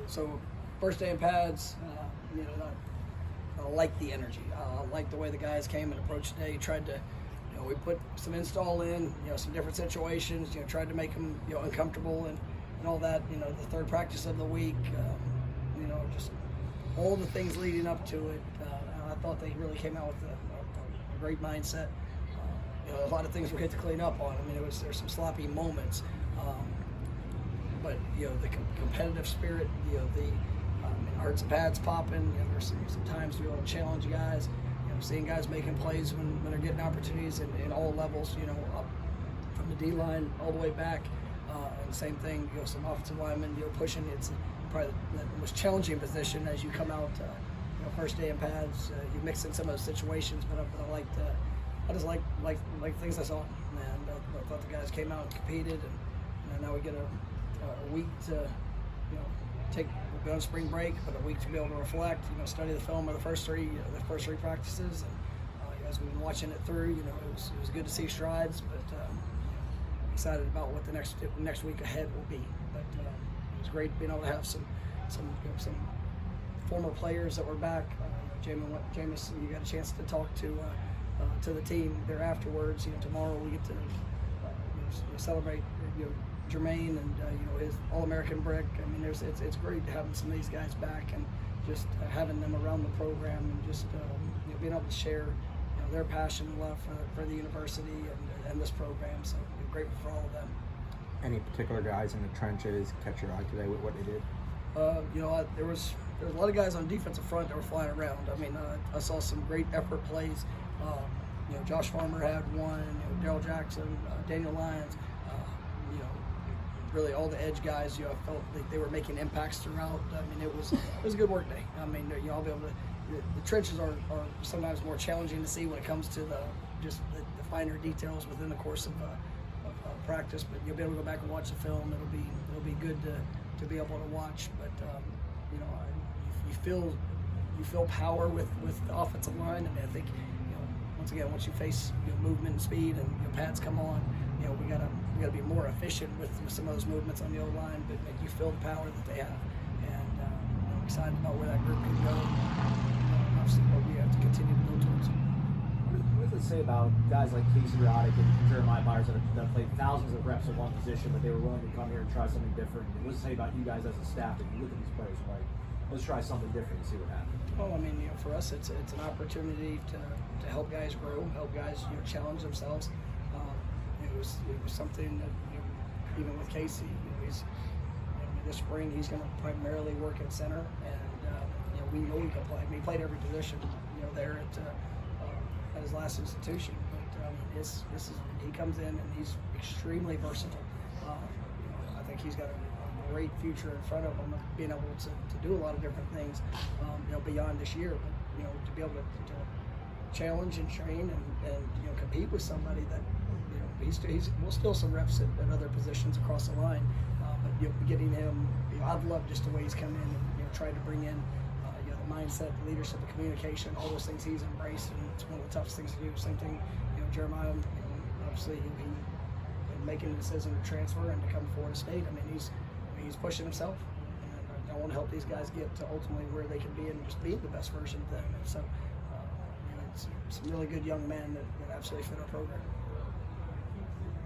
So first day in pads, you know, I like the energy. I like the way the guys came and approached today. Tried to, you know, we put some install in, you know, some different situations. You know, tried to make them, you know, uncomfortable and all that. You know, the third practice of the week. You know, just all the things leading up to it. I thought they really came out with a great mindset. You know, a lot of things we had to clean up on. I mean, there's some sloppy moments, but you know, the competitive spirit. You know, I heard some pads popping. You know, there's some times to be able to challenge guys. You know, seeing guys making plays when they're getting opportunities in all levels. You know, up from the D line all the way back. And same thing. You know, some offensive linemen. You know, pushing. It's probably the most challenging position as you come out. You know, first day in pads. You mix in some of those situations, but I just like things I saw, and I thought the guys came out and competed, and now we get a week to, you know, we'll be on spring break, but a week to be able to reflect, you know, study the film of the first three practices, and as we've been watching it through, you know, it was good to see strides, but excited about what the next week ahead will be. But it was great being able to have some former players that were back. Jameis, you got a chance to talk to the team there afterwards. You know, tomorrow we get to celebrate, you know, Jermaine and you know, his All-American brick. I mean, it's great having some of these guys back and just having them around the program and just you know, being able to share, you know, their passion and love for the university and this program. So we're grateful for all of them. Any particular guys in the trenches catch your eye today with what they did? You know, there was a lot of guys on defensive front that were flying around. I mean, I saw some great effort plays. You know, Josh Farmer had one. You know, Daryl Jackson, Daniel Lyons. You know, really all the edge guys. You know, I felt like they were making impacts throughout. I mean, it was a good work day. I mean, you know, I'll be able to. The trenches are sometimes more challenging to see when it comes to the finer details within the course of practice. But you'll be able to go back and watch the film. It'll be good to be able to watch. But you know, you feel power with the offensive line, and I think, you know, once again, once you face, you know, movement and speed and your pads come on, you know, we gotta be more efficient with some of those movements on the O line, but make you feel the power that they have, and I'm excited about where that group can go. Obviously, what we have to continue to build towards. What does it say about guys like Casey Roddick and Jeremiah Myers that have played thousands of reps at one position, but they were willing to come here and try something different? What does it say about you guys as a staff that you look at these players and like, let's try something different and see what happens? Well, I mean, you know, for us, it's an opportunity to help guys grow, help guys, you know, challenge themselves. It was something that, you know, even with Casey, you know, this spring he's going to primarily work at center, and you know, we know he can play. I mean, he played every position, you know, there at his last institution. But he comes in and he's extremely versatile. You know, I think he's got a great future in front of him, of being able to do a lot of different things, you know, beyond this year. But you know, to be able to challenge and train and you know, compete with somebody that, you know, we'll still some reps at other positions across the line. But you know, getting him, you know, I've loved just the way he's come in and, you know, tried to bring in you know, the mindset, the leadership, the communication, all those things he's embraced, and it's one of the toughest things to do. Same thing, you know, Jeremiah, you know, obviously he making a decision to transfer and to come to Florida State. I mean, he's pushing himself, and I want to help these guys get to ultimately where they can be and just be the best version of them. And so, you know, it's some really good young men that absolutely fit our program.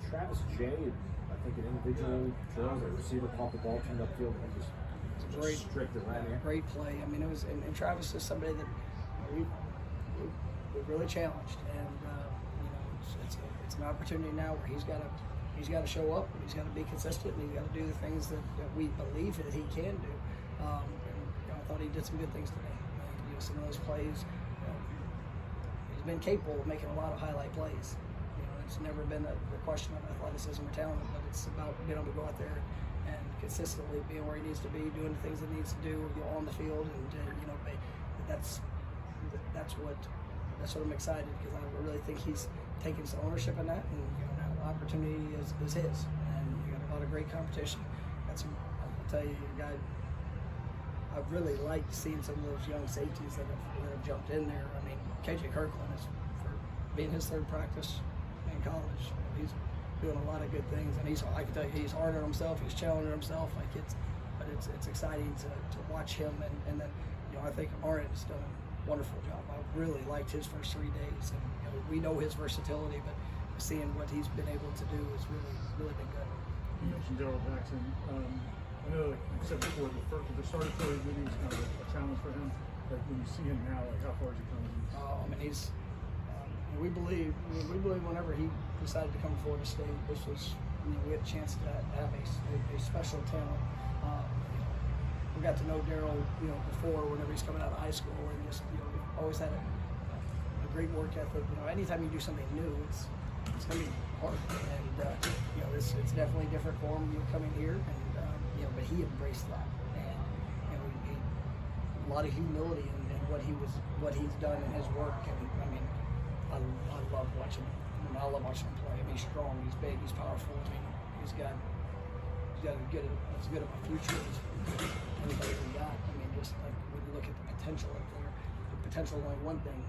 Travis Jade, I think an individual drills a receiver caught the ball, turned upfield, and just great, strict it right here. Great play. I mean, it was, and Travis is somebody that, you know, we really challenged, and you know, it's an opportunity now where he's got to show up, and he's got to be consistent, and he's got to do the things that we believe that he can do. And you know, I thought he did some good things today. You know, some of those plays, you know, he's been capable of making a lot of highlight plays. You know, it's never been a question of athleticism or talent, but it's about being able to go out there and consistently being where he needs to be, doing the things that he needs to do, you know, on the field, and you know, that's what I'm excited, because I really think he's taking some ownership in that, and you know, now the opportunity is his, and you got a lot of great competition. I'll tell you, guy, I really liked seeing some of those young safeties that have jumped in there. I mean, KJ Kirkland is, for being his third practice in college, he's doing a lot of good things, and I can tell you, he's hard on himself, he's challenging himself, but it's exciting to watch him, and then I think Aaron has done a wonderful job. I really liked his first 3 days, and we know his versatility, but seeing what he's been able to do has really been good. You mentioned Daryl Jackson. I know, like you said before, the starter for his maybe was kind of a challenge for him. Like when you see him now, like how far has he come? I mean, he's. We believe whenever he decided to come to Florida State, this was we had a chance to have a special talent. We got to know Daryl, before whenever he's coming out of high school, and just we've always had a great work ethic. Anytime you do something new, it's gonna be hard, and it's definitely different for him coming here, and but he embraced that, and we a lot of humility in what he's done in his work, and I mean, I love watching him. I love watching him play. I mean, he's strong, he's big, he's powerful. I mean, he's got as good of a future as anybody we got. I mean, just like when you look at the potential up there, the potential is only one thing.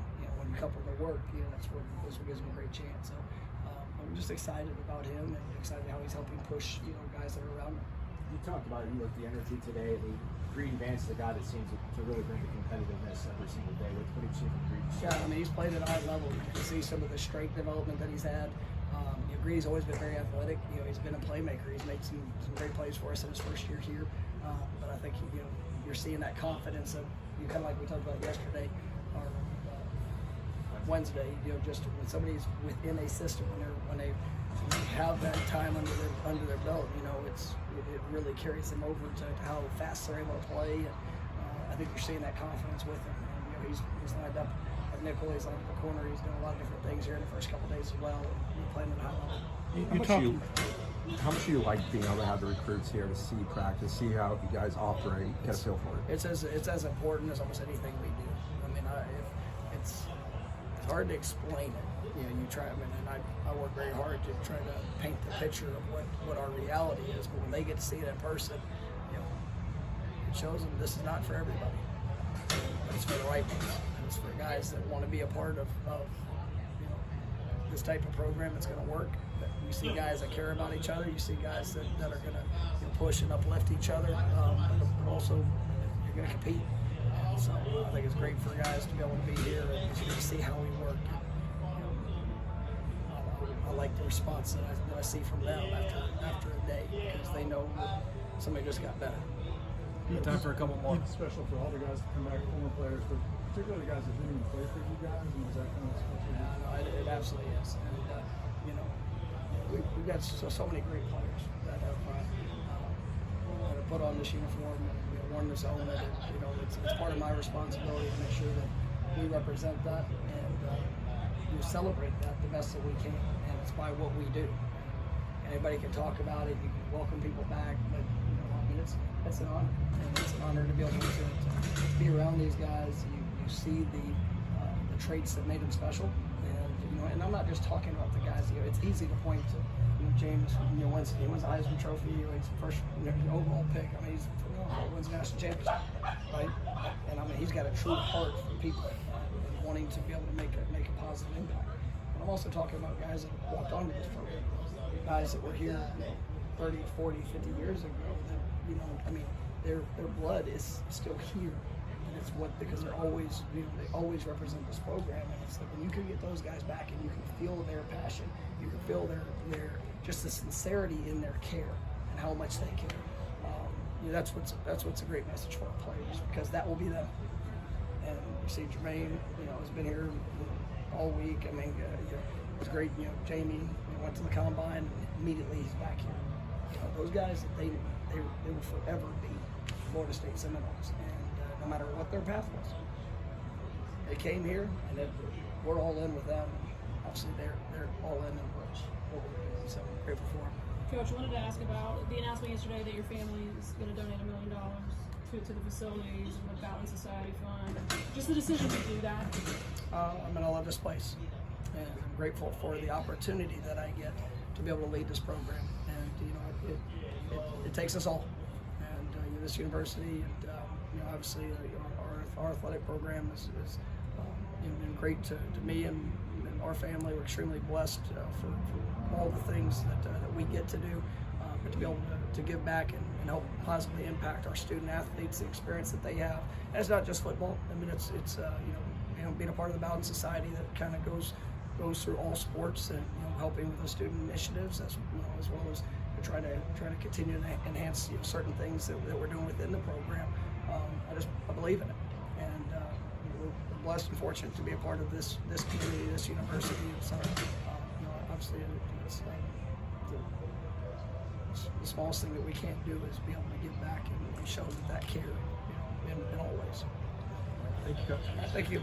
When you couple their work, that's what gives him a great chance. So I'm just excited about him and excited how he's helping push guys that are around him. You talked about the energy today. Green Vance is a guy that seems to really bring the competitiveness every single day. What do you see from Green? Yeah, I mean, he's played at a high level. You can see some of the strength development that he's had. Green's always been very athletic. He's been a playmaker. He's made some great plays for us in his first year here. But I think you're seeing that confidence of kind of like we talked about yesterday or Wednesday. Just when somebody's within a system, when they have that time under their belt, it really carries them over to how fast they're able to play. I think you're seeing that confidence with him. And, he's lined up at nickel, he's lined up at corner, he's done a lot of different things here in the first couple of days as well. And playing at a high level. How much do you like being able to have the recruits here to see practice, see how you guys operate, get a feel for it? It's as important as almost anything we do. I mean, it's hard to explain it. You try. I mean, and I work very hard to try to paint the picture of what our reality is. But when they get to see it in person, it shows them this is not for everybody. It's for the right ones. It's for guys that want to be a part of this type of program that's going to work. But you see guys that care about each other. You see guys that are going to push and uplift each other. But also, you're going to compete. So I think it's great for guys to be able to be here and to see how we work. I like the response that I see from them after a day, because they know that somebody just got better. Time for a couple more. It's special for all the guys to come back, former players, but particularly the guys that didn't even play for you guys. And is that kind of special? Yeah, no, it absolutely is. And we've got so many great players that have put on this uniform and worn this helmet. And, it's part of my responsibility to make sure that we represent that and we celebrate that the best that we can. And it's by what we do. Anybody can talk about it. You can welcome people back, but it's an honor. And it's an honor to be able to be around these guys. You see the traits that made them special, and I'm not just talking about the guys. It's easy to point to James Winston. He wins the Heisman Trophy. He's first overall pick. I mean, he's wins the national championship, right? And I mean, he's got a true heart for people and wanting to be able to make a positive impact. But I'm also talking about guys that walked onto this program, guys that were here 30, 40, 50 years ago. That, I mean, their blood is still here. Because they're always, they always represent this program, and it's like when you can get those guys back and you can feel their passion, you can feel their just the sincerity in their care and how much they care. That's what's a great message for our players, because that will be them. And you see Jermaine, has been here all week. I mean, it's great. Jamie went to the combine, and immediately he's back here. Those guys, they will forever be Florida State Seminoles. No matter what their path was, they came here, and we're all in with them. Obviously, they're all in what we're doing. So I'm grateful for them. Coach, I wanted to ask about the announcement yesterday that your family is going to donate $1 million to the facilities and the Fountain Society Fund. Just the decision to do that. I love this place, and I'm grateful for the opportunity that I get to be able to lead this program. And it takes us all, and this university, and obviously our athletic program is been great to me and our family. We're extremely blessed for all the things that we get to do, but to be able to give back and and help positively impact our student athletes, the experience that they have. And it's not just football. I mean, it's you know, being a part of the Bowden Society that kind of goes through all sports, and helping with the student initiatives as well as trying to continue to enhance certain things that we're doing within the program. I believe in it, and we're blessed and fortunate to be a part of this community, this university. So obviously it's the smallest thing that we can't do is be able to give back and show that care in all ways. Thank you, Coach. Thank you.